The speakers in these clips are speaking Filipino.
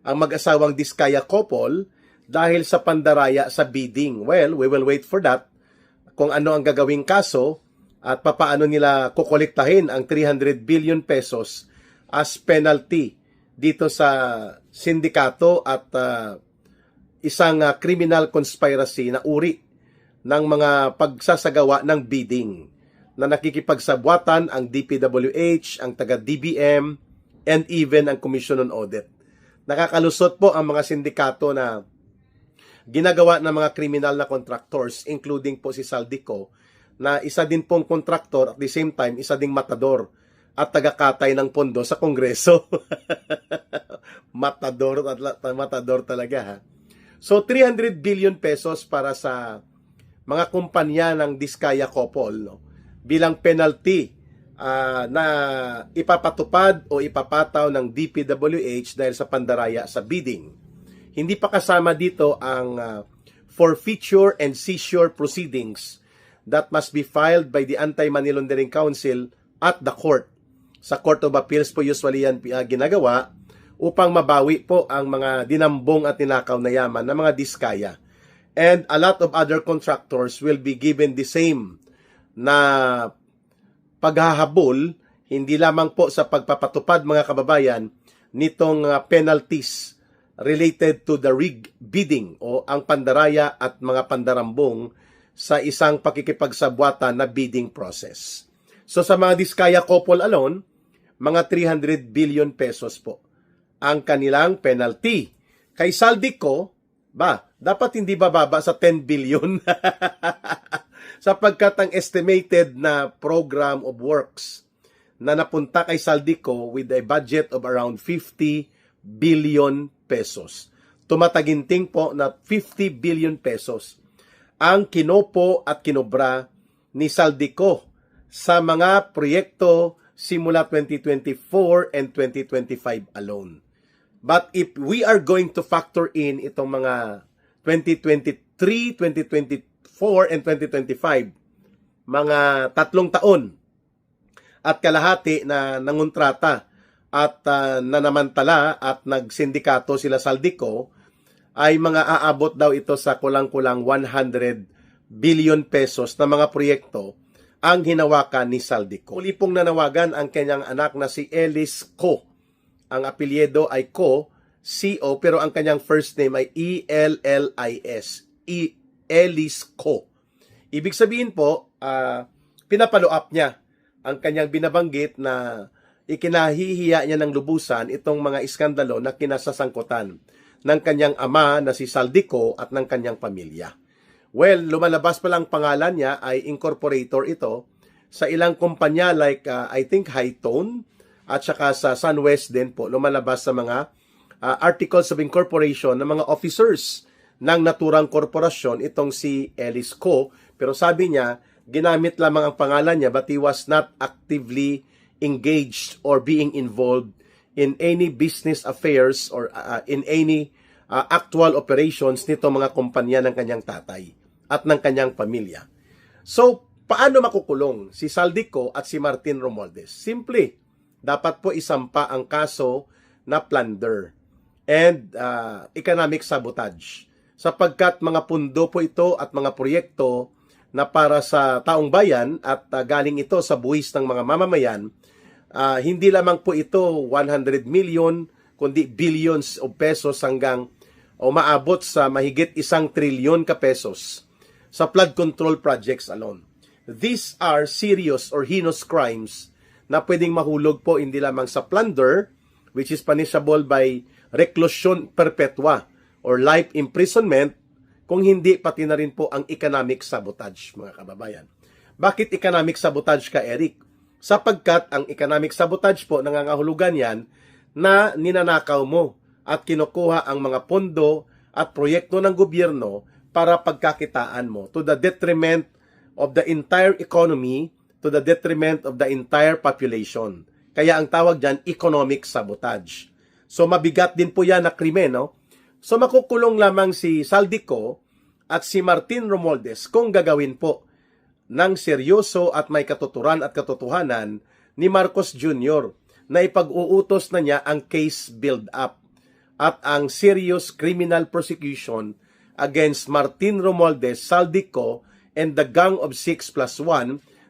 ang mag-asawang Diskaya couple dahil sa pandaraya sa bidding. Well, we will wait for that kung ano ang gagawing kaso at papaano nila kukolektahin ang 300 billion pesos as penalty dito sa sindikato at isang criminal conspiracy na uri ng mga pagsasagawa ng bidding na nakikipagsabwatan ang DPWH, ang taga-DBM, and even ang Commission on Audit. Nakakalusot po ang mga sindikato na ginagawa ng mga criminal na contractors, including po si Saldico, na isa din pong contractor at the same time, isa ding matador at tagakatay ng pondo sa Kongreso. matador talaga ha. So 300 billion pesos para sa mga kumpanya ng Diskaya couple, no? Bilang penalty na ipapatupad o ipapataw ng DPWH dahil sa pandaraya sa bidding. Hindi pa kasama dito ang forfeiture and seizure proceedings that must be filed by the Anti-Money Laundering Council at the court. Sa Court of Appeals po usually yan ginagawa upang mabawi po ang mga dinambong at tinakaw na yaman ng mga Diskaya. And a lot of other contractors will be given the same na paghahabol, hindi lamang po sa pagpapatupad mga kababayan nitong penalties related to the rig bidding o ang pandaraya at mga pandarambong sa isang pakikipagsabwatan na bidding process. So sa mga Diskaya couple alone, mga 300 billion pesos po ang kanilang penalty. Kay Saldico, dapat hindi bababa sa 10 billion sapagkat ang estimated na program of works na napunta kay Saldico with a budget of around 50 billion pesos. Tumataginting po na 50 billion pesos ang kinopo at kinobra ni Saldico sa mga proyekto simula 2024 and 2025 alone. But if we are going to factor in itong mga 2023, 2024, and 2025, mga 3 taon at kalahati na nangontrata at nanamantala at nagsindikato sila Saldico, ay mga aabot daw ito sa kulang-kulang 100 billion pesos na mga proyekto ang hinawakan ni Saldico. Uli pong nanawagan ang kanyang anak na si Ellis Co. Ang apelyido ay Co, C-O, pero ang kanyang first name ay E-L-L-I-S. Ellis Co. Ibig sabihin po, pinapalo up niya ang kanyang binabanggit na ikinahihiya niya ng lubusan itong mga iskandalo na kinasasangkutan ng kanyang ama na si Saldico at ng kanyang pamilya. Well, lumalabas pa lang pangalan niya ay incorporator ito sa ilang kumpanya like I think Hightone at saka sa SunWest din po lumalabas sa mga articles of incorporation ng mga officers ng naturang korporasyon itong si Ellis Co. Pero sabi niya, ginamit lamang ang pangalan niya but he was not actively engaged or being involved in any business affairs or in any actual operations nito mga kumpanya ng kanyang tatay at ng kanyang pamilya. So, paano makukulong si Saldico at si Martin Romualdez? Simple, dapat po isampa ang kaso na plunder and economic sabotage sapagkat mga pundo po ito at mga proyekto na para sa taong bayan at galing ito sa buwis ng mga mamamayan. Hindi lamang po ito 100 million kundi billions of pesos hanggang umaabot sa mahigit 1 trilyon ka pesos sa flood control projects alone. These are serious or heinous crimes na pwedeng mahulog po hindi lamang sa plunder, which is punishable by reclusion perpetua or life imprisonment, kung hindi pati na rin po ang economic sabotage, mga kababayan. Bakit economic sabotage ka, Eric? Sapagkat ang economic sabotage po, nangangahulugan yan na ninanakaw mo at kinukuha ang mga pondo at proyekto ng gobyerno para pagkakitaan mo to the detriment of the entire economy, to the detriment of the entire population. Kaya ang tawag dyan, economic sabotage. So mabigat din po yan na krimen, no? So makukulong lamang si Saldico at si Martin Romualdez kung gagawin po ng seryoso at may katuturan at katotohanan ni Marcos Jr. na ipag-uutos na niya ang case build-up at ang serious criminal prosecution against Martin Romualdez, Saldico, and the Gang of 6+1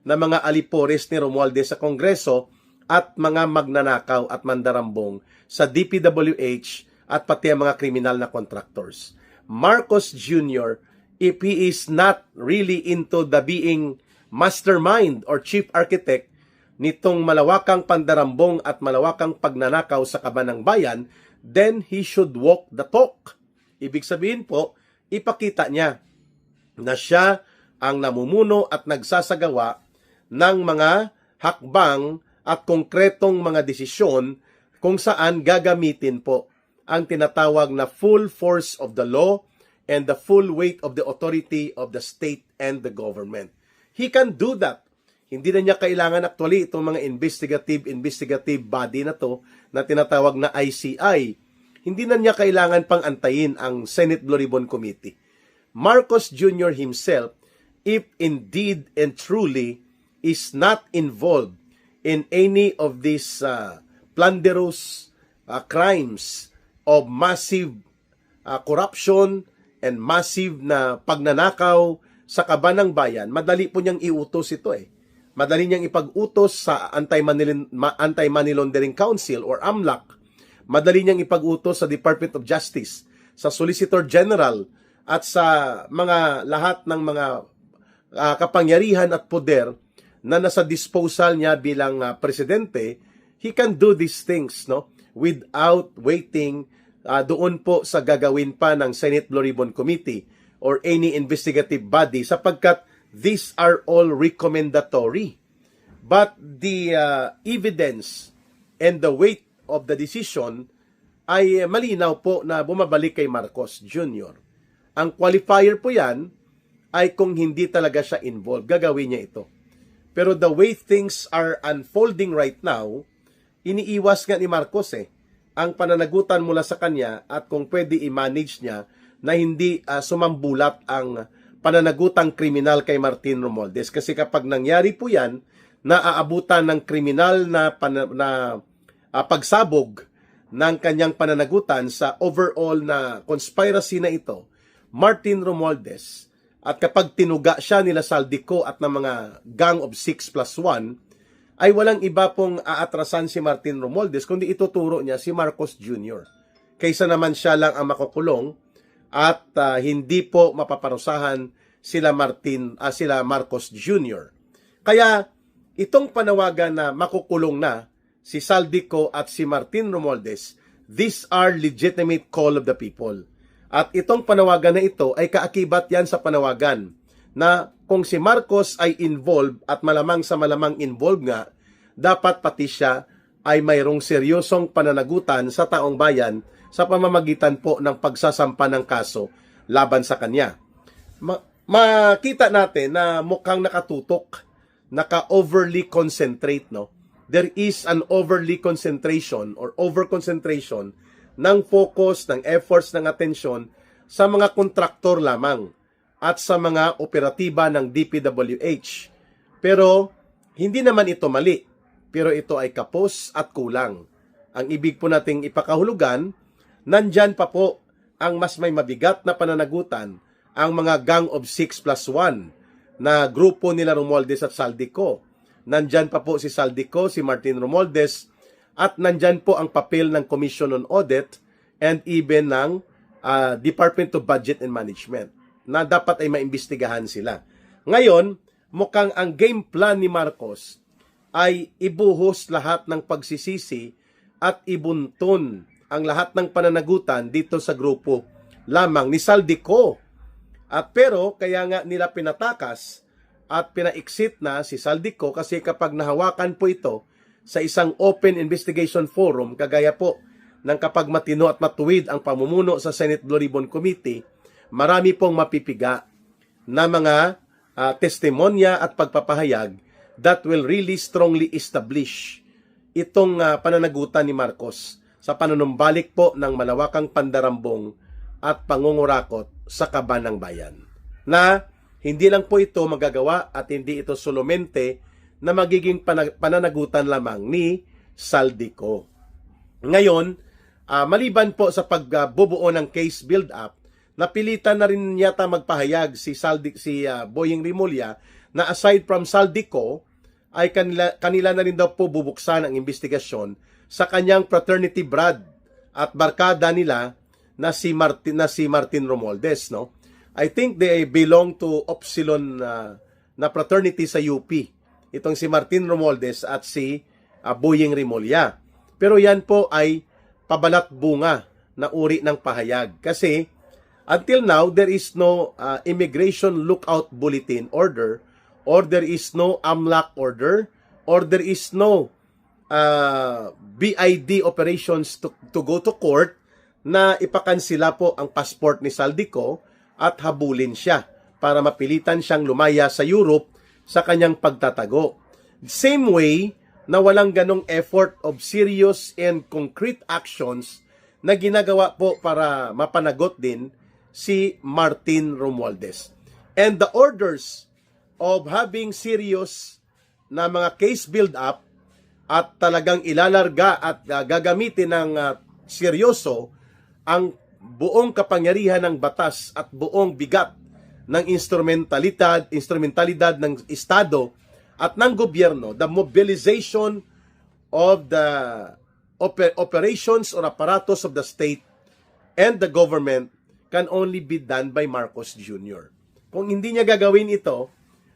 na mga alipores ni Romualdez sa Kongreso at mga magnanakaw at mandarambong sa DPWH at pati ang mga kriminal na contractors. Marcos Jr., if he is not really into the being mastermind or chief architect nitong malawakang pandarambong at malawakang pagnanakaw sa kaban ng bayan, then he should walk the talk. Ibig sabihin po, ipakita niya na siya ang namumuno at nagsasagawa ng mga hakbang at konkretong mga desisyon kung saan gagamitin po ang tinatawag na full force of the law and the full weight of the authority of the state and the government. He can do that. Hindi na niya kailangan actually itong mga investigative body na to na tinatawag na ICI. Hindi na niya kailangan pang antayin ang Senate Blue Ribbon Committee. Marcos Jr. himself, if indeed and truly is not involved in any of these plunderous crimes of massive corruption and massive na pagnanakaw sa kaban ng bayan, madali po niyang iutos ito eh. Madali niyang ipag-utos sa Anti-Money Laundering Council or AMLAC. Madali niyang ipag-utos sa Department of Justice, sa Solicitor General at sa mga lahat ng mga kapangyarihan at poder na nasa disposal niya bilang presidente. He can do these things without waiting doon po sa gagawin pa ng Senate Blue Ribbon Committee or any investigative body sapagkat these are all recommendatory. But the evidence and the weight of the decision ay malinaw po na bumabalik kay Marcos Jr. Ang qualifier po yan ay kung hindi talaga siya involved, gagawin niya ito. Pero the way things are unfolding right now, iniiwas nga ni Marcos ang pananagutan mula sa kanya at kung pwede i-manage niya na hindi sumambulat ang pananagutang kriminal kay Martin Romualdez. Kasi kapag nangyari po yan, naaabutan ng kriminal na pagsabog ng kanyang pananagutan sa overall na conspiracy na ito, Martin Romualdez, at kapag tinuga siya nila Saldico at ng mga Gang of 6+1, ay walang iba pong aatrasan si Martin Romualdez kundi ituturo niya si Marcos Jr. Kaysa naman siya lang ang makukulong at hindi po mapaparusahan sila Marcos Jr. Kaya itong panawagan na makukulong na si Saldico at si Martin Romualdez, these are legitimate call of the people. At itong panawagan na ito ay kaakibat yan sa panawagan na kung si Marcos ay involved at malamang sa malamang involved nga, dapat pati siya ay mayroong seryosong pananagutan sa taong bayan sa pamamagitan po ng pagsasampa ng kaso laban sa kanya. Makita natin na mukhang nakatutok, naka-overly concentrate, There is an overly concentration or over-concentration ng focus, ng efforts, ng atensyon sa mga kontraktor lamang at sa mga operatiba ng DPWH. Pero hindi naman ito mali, pero ito ay kapos at kulang. Ang ibig po nating ipakahulugan, nandyan pa po ang mas may mabigat na pananagutan, ang mga Gang of 6+1 na grupo nila Romualdez at Saldico. Nandyan pa po si Saldico, si Martin Romualdez, at nandyan po ang papel ng Commission on Audit and even ng Department of Budget and Management na dapat ay maimbestigahan sila. Ngayon, mukhang ang game plan ni Marcos ay ibuhos lahat ng pagsisisi at ibuntun ang lahat ng pananagutan dito sa grupo lamang ni Saldico. At pero kaya nga nila pinatakas at pinaiksit na si Saldico kasi kapag nahawakan po ito sa isang open investigation forum, kagaya po ng kapag matino at matuwid ang pamumuno sa Senate Blue Ribbon Committee, marami pong mapipiga na mga testimonya at pagpapahayag that will really strongly establish itong pananagutan ni Marcos sa panunumbalik po ng malawakang pandarambong at pangungurakot sa kaban ng bayan. Na hindi lang po ito magagawa at hindi ito solomente na magiging pananagutan lamang ni Saldico. Ngayon, maliban po sa pagbubuo ng case build-up, napilitan na rin yata magpahayag si Boying Rimulya na aside from Saldico, ay kanila na rin daw po bubuksan ang investigasyon sa kanyang fraternity brad at barkada nila na si Martin Romualdez, no? I think they belong to Upsilon na fraternity sa UP. Itong si Martin Romualdez at si Boying Rimulya. Pero yan po ay pabalat bunga na uri ng pahayag. Kasi until now, there is no immigration lookout bulletin order, or there is no AMLAC order, or there is no BID operations to go to court na ipakansila po ang passport ni Saldico at habulin siya para mapilitan siyang lumaya sa Europe sa kanyang pagtatago. Same way na walang ganong effort of serious and concrete actions na ginagawa po para mapanagot din si Martin Romualdez. And the orders of having serious na mga case build-up at talagang ilalarga at gagamitin ng seryoso ang buong kapangyarihan ng batas at buong bigat ng instrumentalidad ng Estado at ng gobyerno, the mobilization of the operations or apparatus of the state and the government can only be done by Marcos Jr. Kung hindi niya gagawin ito,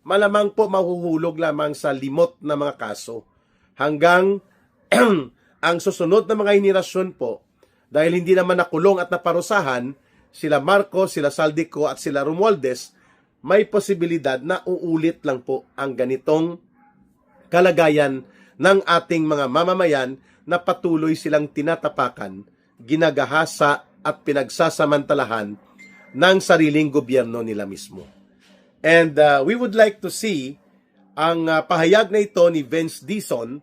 malamang po mahuhulog lamang sa limot na mga kaso hanggang ang susunod na mga henerasyon po, dahil hindi naman nakulong at naparusahan, sila Marcos, sila Saldico at sila Romualdez, may posibilidad na uulit lang po ang ganitong kalagayan ng ating mga mamamayan na patuloy silang tinatapakan, ginagahasa at pinagsasamantalahan ng sariling gobyerno nila mismo. And we would like to see ang pahayag na ito ni Vince Dizon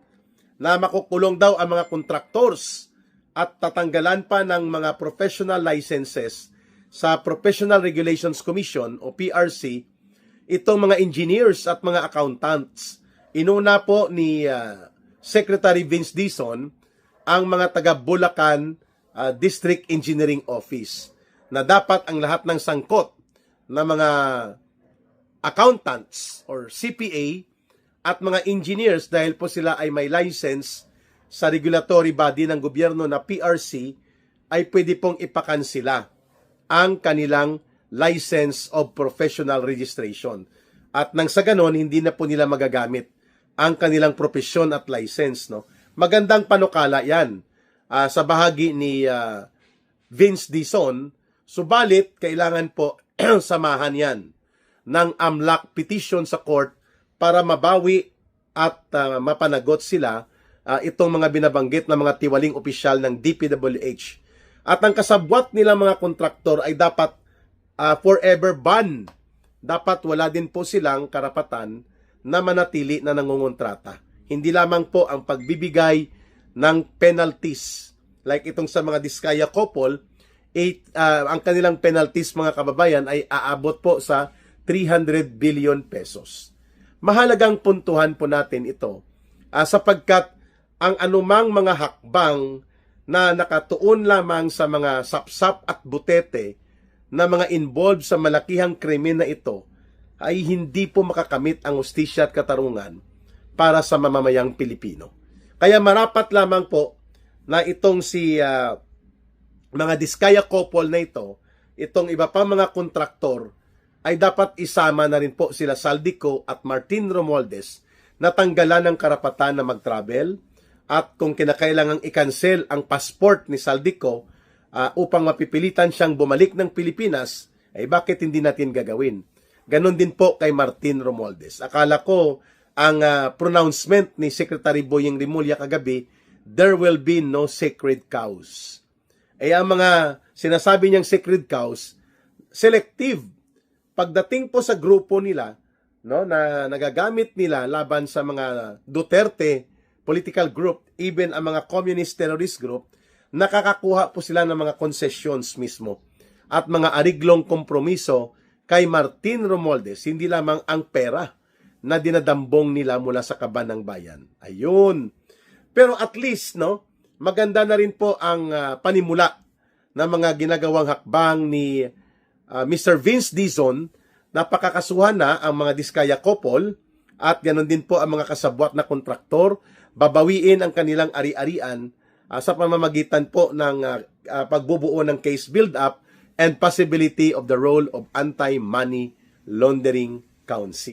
na makukulong daw ang mga contractors at tatanggalan pa ng mga professional licenses sa Professional Regulations Commission o PRC itong mga engineers at mga accountants. Inuna po ni Secretary Vince Dizon ang mga taga Bulacan District Engineering Office na dapat ang lahat ng sangkot na mga accountants or CPA at mga engineers, dahil po sila ay may license sa regulatory body ng gobyerno na PRC, ay pwede pong ipakansila ang kanilang license of professional registration. At nang sa ganon, hindi na po nila magagamit ang kanilang profesyon at license. No? Magandang panukala yan sa bahagi ni Vince Dizon, subalit kailangan po samahan yan ng AMLAC petition sa court para mabawi at mapanagot sila itong mga binabanggit na mga tiwaling opisyal ng DPWH. At ang kasabwat nila mga kontraktor ay dapat forever ban. Dapat wala din po silang karapatan na manatili na nangungontrata. Hindi lamang po ang pagbibigay ng penalties. Like itong sa mga Diskaya couple, ang kanilang penalties mga kababayan ay aabot po sa 300 billion pesos. Mahalagang puntuhan po natin ito sapagkat ang anumang mga hakbang na nakatuon lamang sa mga sapsap at butete na mga involved sa malakihang krimen na ito ay hindi po makakamit ang hustisya at katarungan para sa mamamayang Pilipino. Kaya marapat lamang po na itong si mga Diskaya couple na ito, itong iba pa mga kontraktor, ay dapat isama na rin po sila Saldico at Martin Romualdez na tanggalan ng karapatan na mag-travel, at kung kinakailangang i-cancel ang passport ni Saldico upang mapipilitan siyang bumalik ng Pilipinas, ay bakit hindi natin gagawin? Ganon din po kay Martin Romualdez. Akala ko ang pronouncement ni Secretary Boying Rimulya kagabi, there will be no sacred cows. Ay ang mga sinasabi niyang sacred cows, selective. Pagdating po sa grupo nila, no, na nagagamit nila laban sa mga Duterte political group, even ang mga communist terrorist group, nakakakuha po sila ng mga concessions mismo at mga ariglong kompromiso kay Martin Romualdez, hindi lamang ang pera na dinadambong nila mula sa kaban ng bayan. Ayun. Pero at least, no, maganda na rin po ang panimula ng mga ginagawang hakbang ni Mr. Vince Dizon na pakakasuhan na ang mga Diskaya couple at ganoon din po ang mga kasabwat na kontraktor, babawiin ang kanilang ari-arian sa pamamagitan po ng pagbubuo ng case build-up and possibility of the role of Anti-Money Laundering Council.